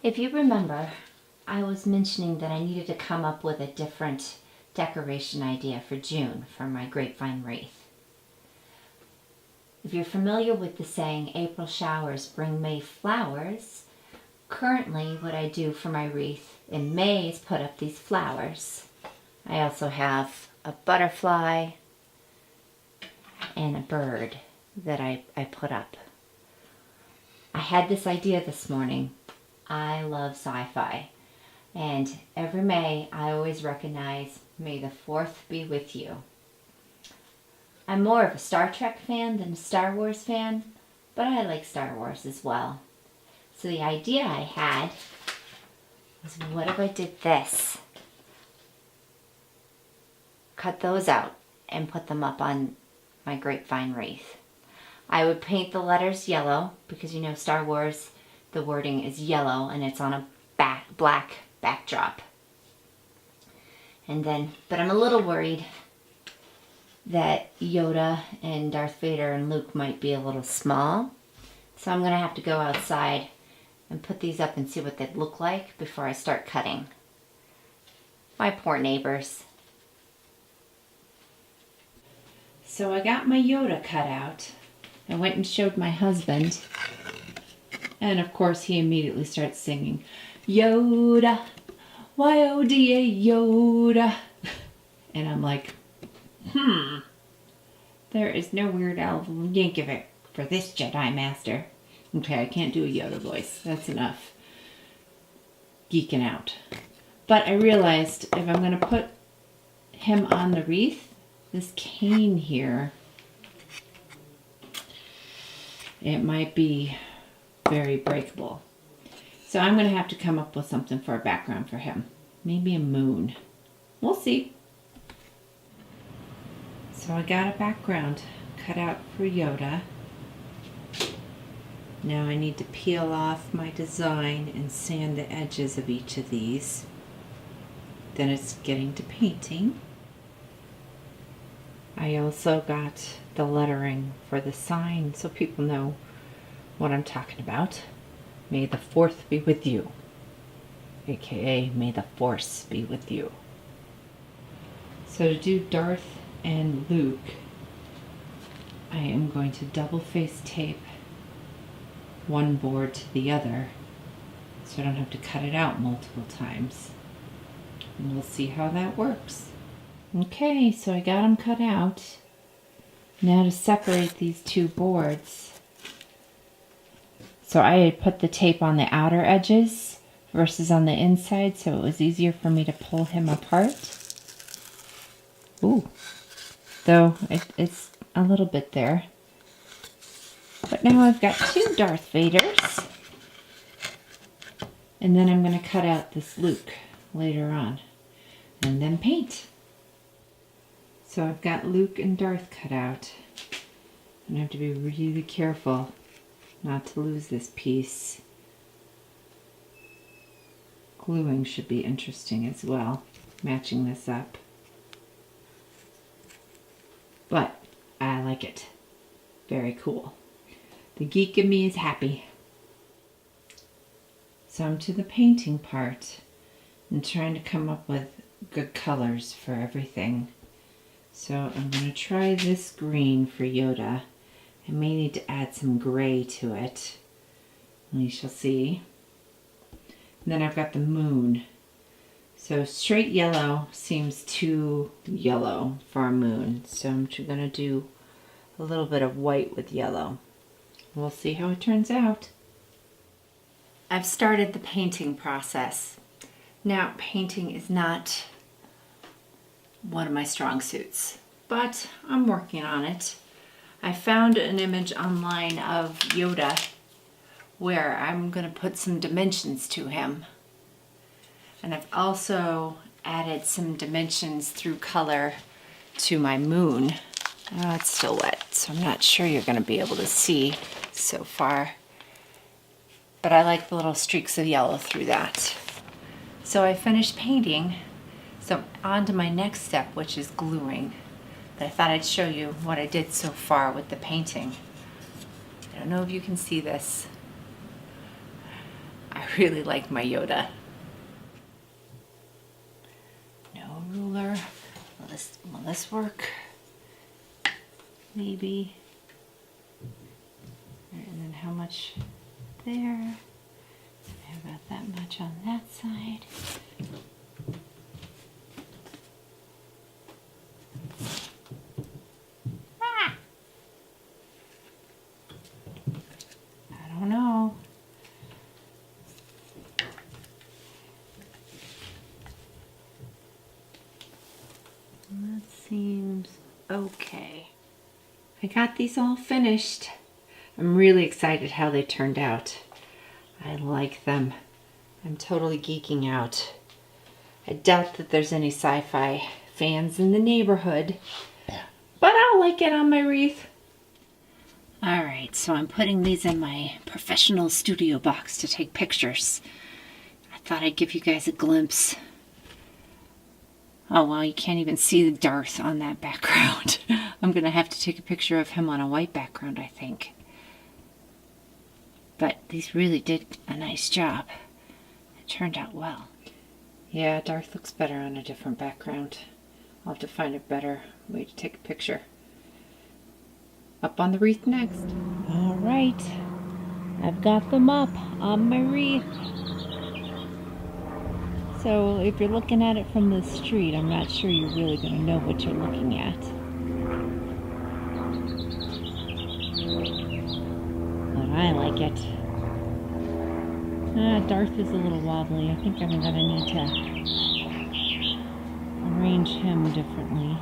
If you remember, I was mentioning that I needed to come up with a different decoration idea for June for my grapevine wreath. If you're familiar with the saying, April showers bring May flowers, currently what I do for my wreath in May is put up these flowers. I also have a butterfly and a bird that I put up. I had this idea this morning. I love sci-fi, and every May I always recognize May the 4th be with you. I'm more of a Star Trek fan than a Star Wars fan, but I like Star Wars as well. So the idea I had was, what if I did this? Cut those out and put them up on my grapevine wreath. I would paint the letters yellow because, you know, Star Wars, the wording is yellow and it's on a black backdrop. And then, but I'm a little worried that Yoda and Darth Vader and Luke might be a little small. So I'm going to have to go outside and put these up and see what they'd look like before I start cutting. My poor neighbors. So I got my Yoda cut out. I went and showed my husband. And of course he immediately starts singing, Yoda, Y-O-D-A, Yoda. And I'm like, there is no Weird Al Yankovic for this Jedi Master. Okay, I can't do a Yoda voice. That's enough geeking out. But I realized if I'm going to put him on the wreath, this cane here, it might be very breakable. So I'm going to have to come up with something for a background for him. Maybe a moon. We'll see. So I got a background cut out for Yoda. Now I need to peel off my design and sand the edges of each of these. Then it's getting to painting. I also got the lettering for the sign so people know what I'm talking about. May the 4th be with you, aka may the Force be with you. So to do Darth and Luke, I am going to double face tape one board to the other so I don't have to cut it out multiple times. And we'll see how that works. Okay, so I got them cut out. Now to separate these two boards. So I had put the tape on the outer edges versus on the inside, so it was easier for me to pull him apart. Ooh, though it's a little bit there. But now I've got two Darth Vaders. And then I'm going to cut out this Luke later on and then paint. So I've got Luke and Darth cut out. And I have to be really careful not to lose this piece. Gluing should be interesting as well, matching this up. But I like it. Very cool. The geek in me is happy. So I'm to the painting part and trying to come up with good colors for everything. So I'm going to try this green for Yoda. I may need to add some gray to it. We shall see. And then I've got the moon. So straight yellow seems too yellow for a moon. So I'm going to do a little bit of white with yellow. We'll see how it turns out. I've started the painting process. Now, painting is not one of my strong suits, but I'm working on it. I found an image online of Yoda where I'm going to put some dimensions to him. And I've also added some dimensions through color to my moon. Oh, it's still wet, so I'm not sure you're going to be able to see so far. But I like the little streaks of yellow through that. So I finished painting, so on to my next step, which is gluing. But I thought I'd show you what I did so far with the painting. I don't know if you can see this. I really like my Yoda. No ruler. Will this work? Maybe. And then how much there? About that much on that side. Ah! I don't know. That seems okay. I got these all finished. I'm really excited how they turned out. I like them. I'm totally geeking out. I doubt that there's any sci-fi fans in the neighborhood, but I'll like it on my wreath. All right, so I'm putting these in my professional studio box to take pictures. I thought I'd give you guys a glimpse. Oh, wow, you can't even see the Darth on that background. I'm gonna have to take a picture of him on a white background, I think. But these really did a nice job. It turned out well. Yeah, Darth looks better on a different background. I'll have to find a better way to take a picture. Up on the wreath next. All right, I've got them up on my wreath. So if you're looking at it from the street, I'm not sure you're really going to know what you're looking at. But I like it. Darth is a little wobbly. I think I'm going to need to arrange him differently.